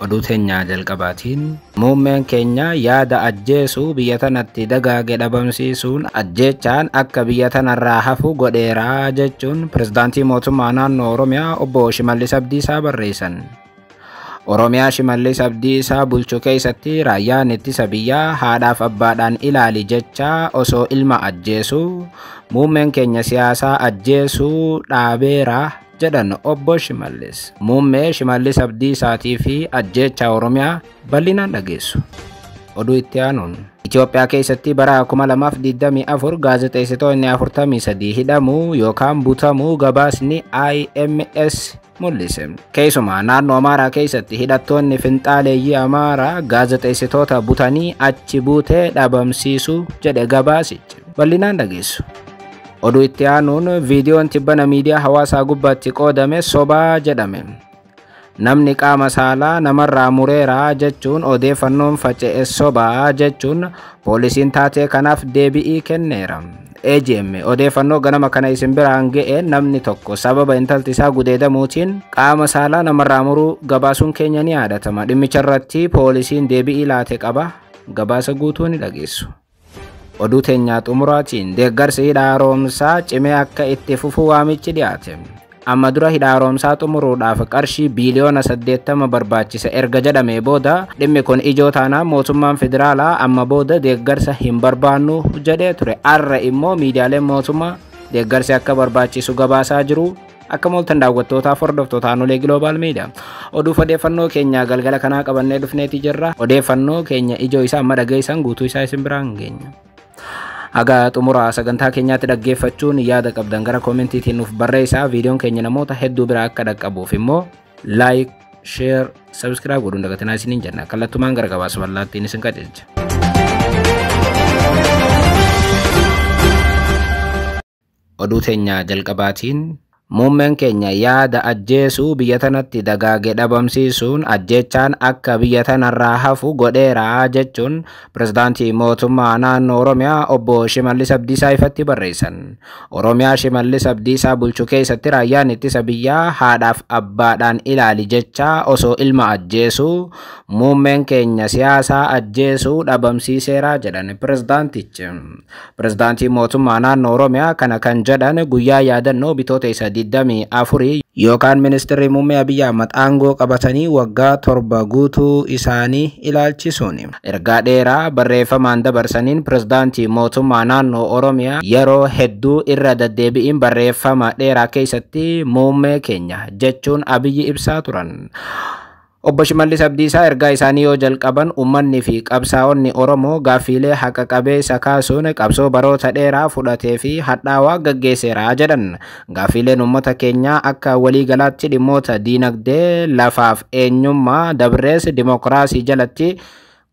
oduu teenya jalqabaatiin muummeen keenya yaada ajjeesuu biyya tanatti dagaage dhabamsiisuun ajjeechaan akka biyya tanarraa hafu godheeraa jechuun pirezidaantii mootummaa naannoo Oromiyaa obbo Shimallis Abdiisaa barreessan. Oromiyaa Shimallis Abdiisaa bulchuu keessatti raayyaan ittisa biyyaa haadhaaf abbaadhaan ilaali jecha osoo ilma ajjeesuu muummeen keenya siyaasaa ajjeesuu dhaabeera jedhan obbo Shimallis. Muummee Shimallis Abdiisaatii fi ajjeechaa Oromiyaa bal'inaan dhageessu. Oduu itti aanuun Itoophiyaa keessatti bara 2024 gaazexeessitoonni 43 hidhamuu yookaan butamuu gabaasni IMS mul'ise. Keessumaa naannoo Amaaraa keessatti hidhattoonni finxaaleeyyii Amaaraa gaazexeessitoota butanii achi buutee dhabamsiisuu jedhe gabaasichi. Bal'inaan dhageessu. Oduu itti aanuun viidiyoon tibbana miidiyaa hawaasaa gubbaatti qoodame sobaa jedhame. Namni qaama saalaa namarraa mureeraa jechuun odeeffannoon faca'e sobaa jechuun poolisiin taatee kanaaf deebii kenneera. AGM odeeffannoo ganama kana isin biraan ga'e namni tokko sababa intalti isaa gudeedamuutiin qaama saalaa namarraa muruu gabaasuun keenya ni yaadatama. Dhimmicha irratti poolisiin deebii laate qaba. Gabaasa guutuu ni dhageessu. Oduu teenyaa xumuraatiin deeggarsi hidha haaromsaa cimee akka itti fufu waamichi dhiyaate. Amma dura hidha haaromsaa xumuruudhaaf qarshii biiliyoona 80 barbaachisa erga jedhamee booda dhimmi kun ijoo taanaan mootummaan federaalaa amma booda deeggarsa hin barbaannu jedhee ture. Har'a immoo miidiyaaleen mootummaa deeggarsi akka barbaachisu gabaasaa jiru. Akka mooltan daawwattootaaf hordoftoota aanolee Global Media oduu odeeffannoo keenya galgala kanaa qabannee dhufneeti jirra. Odeeffannoo keenya ijoo isaa amma dhageessan guutuu isaa isin biraan geenya. Aga xumura sagantaa keenyaatti dhaggeeffachuun yaada qabdan gara koomentiitiin nuuf barreessaa. Viidiyoon keenya namoota hedduu biraa akka dhaqqabuuf immoo like, share, subscribe godhuun dagatinaa isiniin jenna. Kallattumaan gara gabaasa bal'aattiin isin qajeelcha. Oduu teenya jalqabaatiin muummeen keenya yaada ajjeesuu biyya tanatti dagaage dhabamsiisuun ajjeechaan akka biyya tanarraa hafu godheeraa jechuun pirezidaantii mootummaa naannoo Oromiyaa obbo Shimallis Abdiisaa ifatti barreessan. Oromiyaa Shimallis Abdiisaa bulchuu keessatti raayyaan ittisa biyyaa haadhaaf abbaadhaan ilaali jecha osoo ilma ajjeesuu muummeen keenya siyaasaa ajjeesuu dhabamsiiseeraa jedhan pirezidaantichi. Pirezidaantii mootummaa naannoo Oromiyaa kana kan jedhan guyyaa yaadannoo bitootessa 24 yookaan ministeerri muummee Abiyyi Ahmad aangoo qabatanii waggaa 7 guutuu isaanii ilaalchisuun ergaa dheeraa barreeffamaan dabarsaniin pirezidaantii mootummaa naannoo Oromiyaa yeroo hedduu irra deddeebi'iin barreeffama dheeraa keessatti muummee keenya jechuun Abiyyi ibsaa turan. Obbo Shimallis Abdiisaa ergaa isaanii yoo jalqaban uummanni fi qabsaa'onni Oromoo gaaffiilee haqa qabeessa kaasuun qabsoo baroota dheeraa fudhatee fi hadhaawaa gaggeesseera jedhan. Gaaffiileen uummata keenyaa akka waliigalaatti dhimmoota diinagdee, lafaaf eenyummaa dabrees dimokiraasii jalatti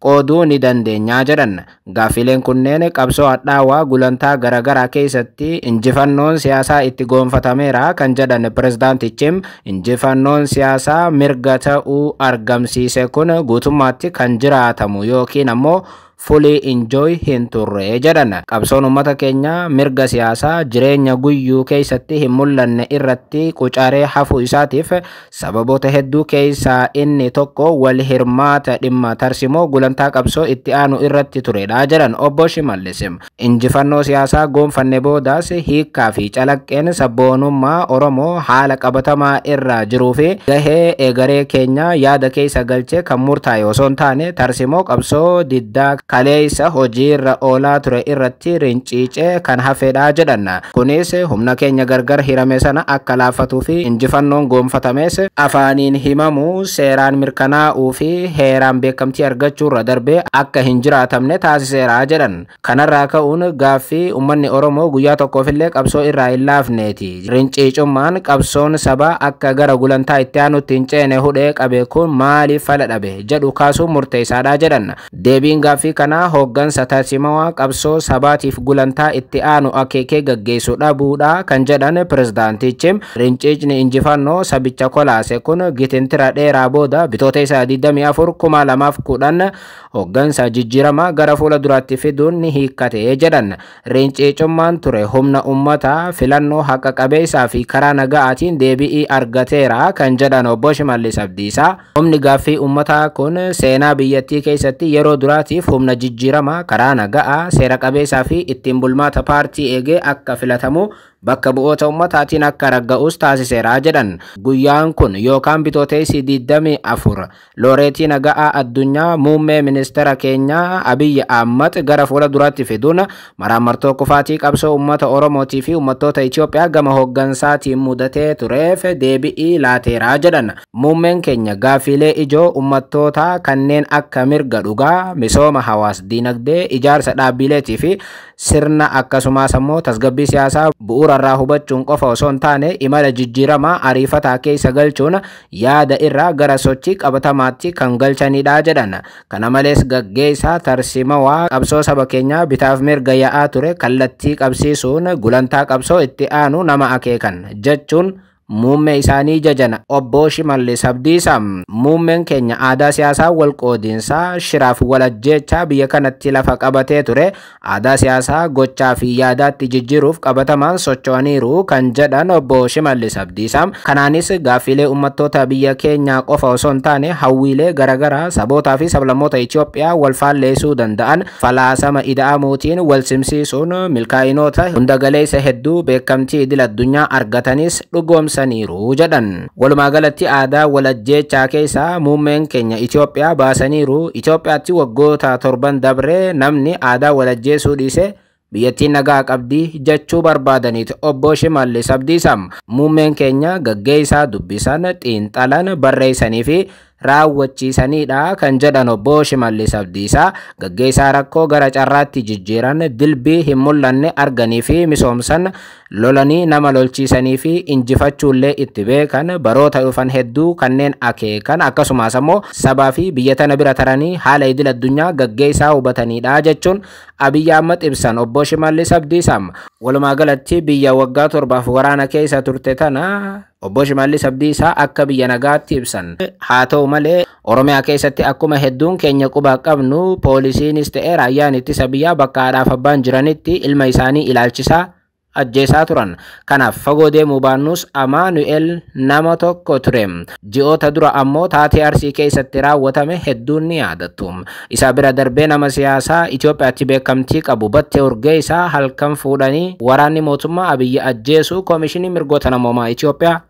qooduu ni dandeenya jedhan. Gaaffiileen kunneen qabsoo hadhaawaa gulantaa garaagaraa keessatti injifannoon siyaasaa itti goonfatameera kan jedhan pirezidaantichim injifannoon siyaasaa mirga ta'uu argamsiise kun guutummaatti kan jiraatamu yookiin ammoo fully enjoy hin turre jedhan. Qabsoon uummata keenya mirga siyaasaa jireenya guyyuu keessatti hin mul'anne irratti qucaree hafuu isaatiif sababoota hedduu keessaa inni tokko wal hirmaata dhimma tarsimoo gulantaa qabsoo itti aanu irratti turedha jedhan obbo Shimallis. Injifannoo siyaasaa goonfanne boodaas hiikkaa fi calaqqeen sabboonummaa Oromoo haala qabatamaa irra jiruu fi gahee egeree keenya yaada keessa galchee kan murtaa'e osoo hin taane tarsimoo qabsoo diddaa kaleessa hojiirra oolaa ture irratti rinciicee kan hafedha jedhan. Kunis humna keenya gargar hirame sana akka laaffatuu fi injifannoon goonfatames afaaniin himamuu seeraan mirkanaa'uu fi heeraan beekamtii argachuurra darbee akka hin jiraatamne taasiseera jedhan. Kanarraa ka'uun gaaffii uummanni Oromoo guyyaa tokkoofillee qabsoo irraa hin laafneeti. Rinciicummaan qabsoon sabaa akka gara gulantaa itti aanutti hin ceene hudhee qabe kun maaliif fala dhabe jedhu kaasuun murteessaadha jedhan. Deebiin gaaffii kana hooggansa tarsiimawaa qabsoo sabaatiif gulantaa itti aanu akeekee gaggeessuu dhabuudha kan jedhan pirezidaantichi. Rinciicni injifannoo sabicha kolaase kun gitintira dheeraa booda bitootessa 24 2010 hooggansa jijjiiramaa gara fuula duraatti fiduun ni hiikkate jedhan. Rinciicummaan ture humna ummataa filannoo haqa qabeessaa fi karaa nagaatiin deebi'ii argateera kan jedhan obbo Shimallis Abdiisaa. Humni gaaffii ummataa kun seenaa biyyattii keessatti yeroo duraatiif humna jijjiiramaa karaa nagaa seera qabeessaa fi ittiin bulmaata paartii eegee akka filatamu bakka bu'oota ummataatiin akka ragga'us taasiseera jedhan. Guyyaan kun yookaan bitootessi 24 looreetii nagaa addunyaa muummee ministeera keenyaa Abiy Ahmed gara fuula duraatti fiduun maraamartoo kufaatii qabsoo uummata Oromootii fi uummattoota Itoophiyaa gama hooggansaatiin mudatee tureef deebi'ii laateera jedhan. Muummeen keenya gaaffiilee ijoo uummattoota kanneen akka mirga dhugaa, misooma hawaas dinagdee, ijaarsa dhaabbileetii fi sirna akkasumas immoo tasgabbii siyaasaa bu'uurarraa hubachuun qofa osoo hin taane imala jijjiiramaa ariifataa keessa galchuun yaada irraa gara sochii qabatamaatti kan galchanidha jedhan. Kana malees gaggeessaa tarsiimawaa qabsoo saba keenyaa bitaaf mirga yaa'aa ture kallattii qabsiisuun gulantaa qabsoo itti aanu nama akeekan jechuun muummee isaanii jajan obbo Shimallis Abdiisaa. Muummeen keenya aadaa siyaasaa wal qoodiinsaa shiraaf walajjechaa biyya kanatti lafa qabatee ture aadaa siyaasaa gochaa fi yaadaatti jijjiiruuf qabatamaan socho'aniiru kan jedhan obbo Shimallis Abdiisaa. Kanaanis gaaffiilee uummattoota biyya keenyaa qofa osoo hin taane hawwiilee garaagaraa sabootaa fi sablammoota Itoophiyaa wal faalleessuu danda'an falaasama ida'amuutiin wal simsiisuun milkaa'inoota hunda galeessa hedduu beekamtii idil addunyaa argatanis dhugoomsa jedhan. Walumaa galatti aadaa walajjechaa keessaa muummeen keenya Itoophiyaa baasaniiru. Itoophiyaatti waggoota 7 dabre namni aadaa walajjeessuu dhiise biyyattiin nagaa qabdi jechuu barbaadaniiti obbo Shimallis Abdiisaa. Muummeen keenya gaggeessaa dubbisan, xiinxalan, barreessanii fi raawwachiisanidha kan jedhan obbo Shimallis Abdiisaa. Gaggeessaa rakkoo gara carraatti jijjiiran, dilbii hin mul'anne arganii fi misoomsan, lolanii nama lolchiisanii fi injifachuullee itti beekan, baroota dhufan hedduu kanneen akeekan akkasumas immoo sabaa fi biyya tana bira taranii haala idil addunyaa gaggeessaa hubatanidha jechuun Abiy Ahmed ibsan obbo Shimallis Abdiisaa. Walumaa galatti biyya waggaa 7 waraana keessa turte tana obbo Shimallis Abdiisaa akka biyya nagaatti ibsan. Haa ta'u malee Oromiyaa keessatti akkuma hedduun keenya quba qabnu poolisiinis ta'e raayyaan ittisa biyyaa bakka haadhaaf abbaan jiranitti ilma isaanii ilaalchisaa ajjeesaa turan. Kanaaf fagoo deemuu baannus Amaanu'el nama tokko ture. Ji'oota dura ammoo taatee Arsii keessatti raawwatame hedduun ni yaadattu. Isa bira darbee nama siyaasaa Itoophiyaatti beekamtii qabu Battee Urgeessaa halkan fuudhanii waraanni mootummaa Abiyyi ajjeesuu Koomishinii Mirgoota Namoomaa Itoophiyaa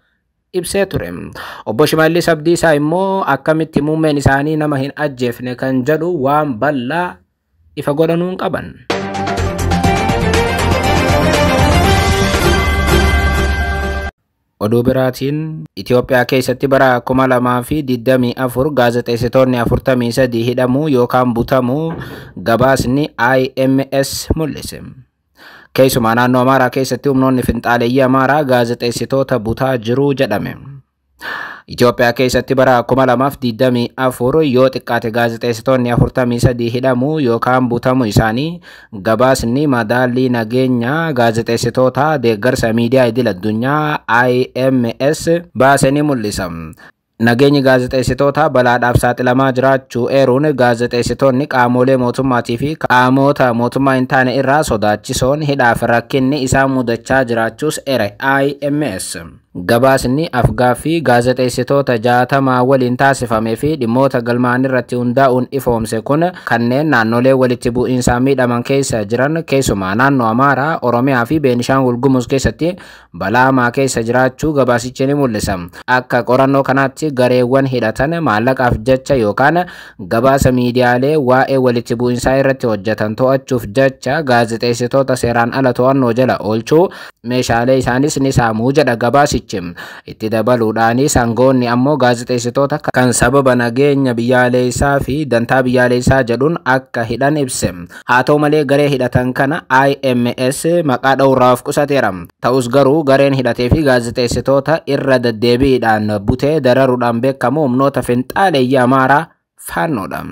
ibsee ture. Obbo Shimallis Abdiisaa immoo akkamitti muummeen isaanii nama hin ajjeefne kan jedhu waan bal'aa ifa godhanuun qaban. Oduu biraatiin Itoophiyaa keessatti bara 2024 gaazexeessitoonni 43 hidhamuu yookaan butamuu gabaasni IMS mul'ise. Keessumaa naannoo Amaaraa keessatti humnoonni finxaaleeyyii Amaaraa gaazexeessitoota butaa jiru jedhame. Itoophiyaa keessatti bara 2024 yoo xiqqaate gaazexeessitoonni 43 hidhamuu yookaan butamuu isaanii gabaasni madaallii nageenyaa gaazexeessitoota deeggarsa miidiyaa idil addunyaa IMS baase ni mul'isa. Nageenyi gaazexeessitoota balaadhaaf saaxilamaa jiraachuu eeruun gaazexeessitoonni qaamolee mootummaatii fi qaamota mootummaa hin taane irraa sodaachisoon hidhaaf rakkinni isaan mudachaa jiraachuus eere IMS. Gabaasni afgaaffii gaazexeessitoota 60 waliin taasifamee fi dhimmoota galmaan irratti hundaa'uun ifoomse kun kanneen naannolee walitti bu'iinsaa miidhaman keessa jiran keessumaa naannoo Amaaraa, Oromiyaa fi Beenishaangul Gumuz keessatti balaa hamaa keessa jiraachuu gabaasichi ni mul'isa. Akka qorannoo kanaatti gareewwan hidhatan maallaqaaf jecha yookaan gabaasa miidiyaalee waa'ee walitti bu'iinsaa irratti hojjetan to'achuuf jecha gaazexeessitoota seeraan ala to'annoo jala oolchuu meeshaalee isaanis ni saamuu jedha gabaasichi. Itti dabaluudhaan sangoonni ammoo gaazexeessitoota kan sababa nageenya biyyaalessaa fi dantaa biyyaalessaa jedhuun akka hidhan ibse. Haa ta'u malee garee hidhatan kana IMS maqaa dhowraaf qusateera. Ta'us garuu gareen hidhatee fi gaazexeessitoota irra deddeebiidhaan butee dararuudhaan beekamu humnoota finxaaleeyyii Amaaraa faannoodha.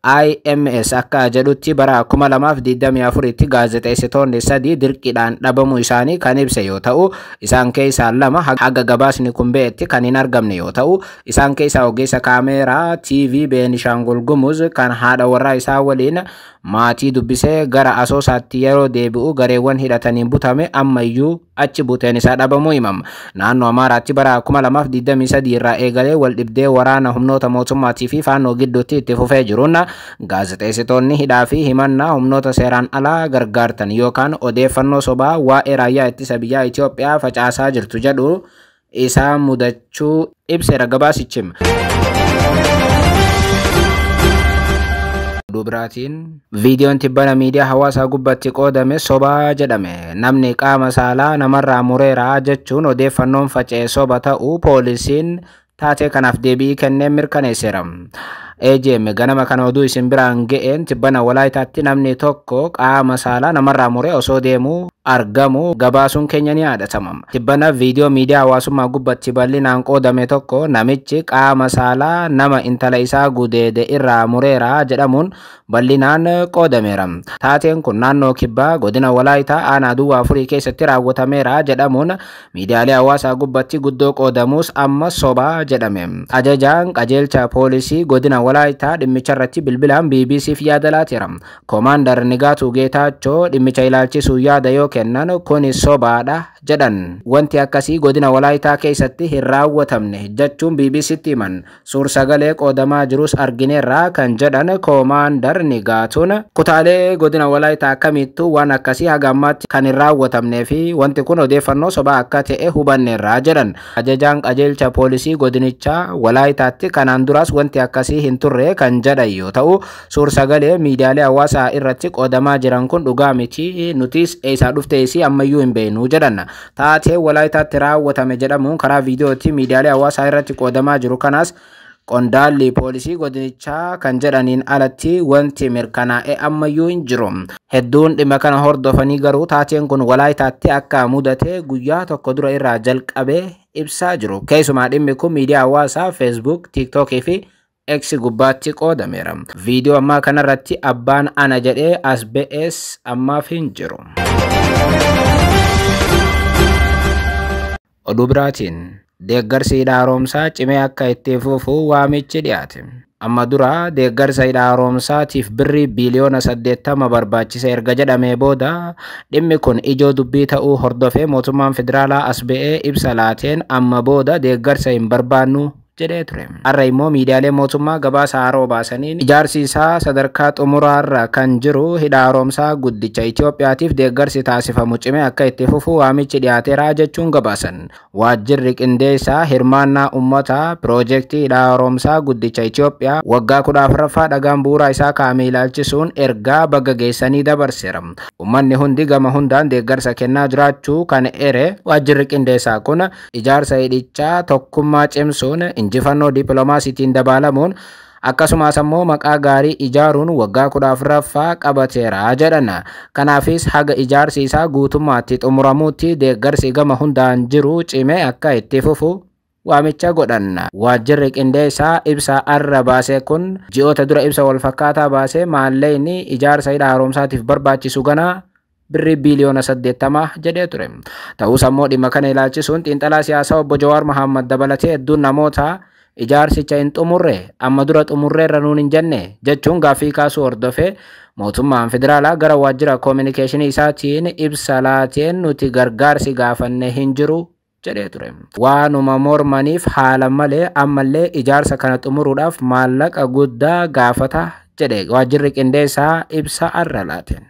IMS akka jedhutti bara 2024tti gaazexeessitoonni 3 dirqiidhaan dhabamuu isaanii kan ibse yoo ta'u, isaan keessaa 2 haga gabaasni kun ba'etti kan hin argamne yoo ta'u, isaan keessaa ogeessa kaameeraa TV Beenishaangul Gumuz kan haadha warraa isaa waliin maatii dubbisee gara asoosaatti yeroo deebi'u gareewwan hidhataniin butame ammayyuu achi buuteen isaa dhabamuu himama. Naannoo Amaaraatti bara 2023 irraa eegalee wal dhibdee waraana humnoota mootummaatii fi faannoo gidduutti itti fufee jiruun gaazexeessitoonni hidhaa fi himannaa humnoota seeraan alaa gargaartan yookaan odeeffannoo sobaa waa'ee raayyaa ittisa biyyaa Itoophiyaa facaasaa jirtu jedhu isaa mudachuu ibseera gabaasichi. Dubraatiin viidiyoon tibbana miidiyaa hawaasaa gubbatti qoodame sobaa jedhame. Namni qaama saalaa namarraa mureera jechuun odeeffannoon faca'ee soba ta'uu poolisiin taatee kanaaf deebii kennee mirkaneesseera. AGM ganama kana oduu isin biraan ga'een tibbana Walaayitaatti namni tokko qaama saalaa namarraa muree osoo deemuu argamu gabaasuun keenya ni yaadatama. Tibbana viidiyoo miidiyaa hawaasummaa gubbatti bal'inaan qoodame tokko namichi qaama saalaa nama intala isaa gudeede irraa mureera jedhamuun bal'inaan qoodameera. Taateen kun naannoo kibbaa godina Walaayitaa aanaa Duwwaa Afurii keessatti raawwatameera jedhamuun miidiyaalee hawaasaa gubbatti guddoo qoodamus amma sobaa jedhame. Ajajaan qajeelcha poolisii godina Walaayitaa dhimmicha irratti bilbilaan BBCf yaada laateera. Koomaandar Nigaatuu Geetaachoo dhimmicha ilaalchisuu yaada yoo kennan kuni sobaadha jedhan. Wanti akkasii godina Walaayitaa keessatti hin raawwatamne jechuun BBCtti himan. Suur-sagalee qoodamaa jirus argineerra kan jedhan Koomaandar Nigaatuun kutaalee godina Walaayitaa akkamittuu waan akkasii haga ammaatti kan hin raawwatamnee fi wanti kun odeeffannoo sobaa akka ta'e hubanneerra jedhan. Ajajaan qajeelcha poolisii godinichaa Walaayitaatti kanaan duras wanti akkasii hin turre kan jedhan yoo ta'u, suur-sagalee miidiyaalee hawaasaa irratti qoodamaa jiran kun dhugaa miti, nutis eessaa dhufteessi ammayyuu hin beeknu jedhan. Taatee Walaayitaatti raawwatame jedhamuun karaa viidiyootti miidiyaalee hawaasaa irratti qoodamaa jiru kanas qondaalli poolisii godinichaa kan jedhaniin alatti wanti mirkanaa'e ammayyuu hin jiru. Hedduun dhimma kana hordofanii garuu taateen kun Walaayitaatti akka mudate guyyaa tokko dura irraa jalqabee ibsaa jiru. Keessumaa dhimmi kun miidiyaa hawaasaa Facebook, TikTok fi X gubbaatti qoodameera. Viidiyoo ammaa kanarratti abbaan ana jedhee as ba'es ammaaf hin jiru. Oduu biraatiin deeggarsi hidha haaromsaa cimee akka itti fufu waamichi dhiyaate. Amma dura deeggarsa hidha haaromsaatiif birrii biliyoona 80 barbaachisa erga jedhamee booda dhimmi kun ijoo dubbii ta'uu hordofee mootummaan federaalaa as ba'ee ibsa laateen amma booda deeggarsa hin barbaannu jedhee ture. Har'a immoo miidiyaalee mootummaa gabaasa haroo baasaniin ijaarsi isaa sadarkaa xumuraarra kan jiru hidha haaromsaa guddicha Itoophiyaatiif deeggarsi taasifamu cimee akka itti fufu waamichi dhiyaateera jechuun gabaasan. Waajjirri qindeessaa hirmaannaa uummataa piroojeektii hidha haaromsaa guddicha Itoophiyaa waggaa 14ffaa dhagaan bu'uuraa isaa kaa'amee ilaalchisuun ergaa baga geessanii dabarseera. Uummanni hundi gama hundaan deeggarsa kennaa jiraachuu kan eere waajjirri qindeessaa kun ijaarsa hidhichaa tokkummaa cimsuun injifannoo dippiloomaasiitiin dabaalamuun akkasumas ammoo maqaa gaarii ijaaruun waggaa 14ffaa qabateera jedhan. Kanaafis haga ijaarsi isaa guutummaatti xumuramuutti deeggarsi gama hundaan jiru cimee akka itti fufu waamicha godhan. Waajjirri qindeessaa ibsa arra baasee kun ji'oota dura ibsa wal fakkaataa baasee maallaqni ijaarsa hidha haaromsaatiif barbaachisu ganaa birrii biliyoona 80 jedhee ture. Ta'us ammoo dhimma kana ilaalchisuun xiinxalaa siyaasaa obbo Jawaar Mohaammed dabalatee hedduun namoota ijaarsicha hin xumurre amma dura xumurreerra nuun hin jenne jechuun gaaffii kaasuu hordofee mootummaan federaalaa gara waajjira koominikeeshinii isaatiin ibsa laateen nuti gargaarsi gaafanne hin jiru jedhee ture. Waanuma mormaniif haala malee ammallee ijaarsa kana xumuruudhaaf maallaqa guddaa gaafata jedhe waajjirri qindeessaa ibsa arra laateen.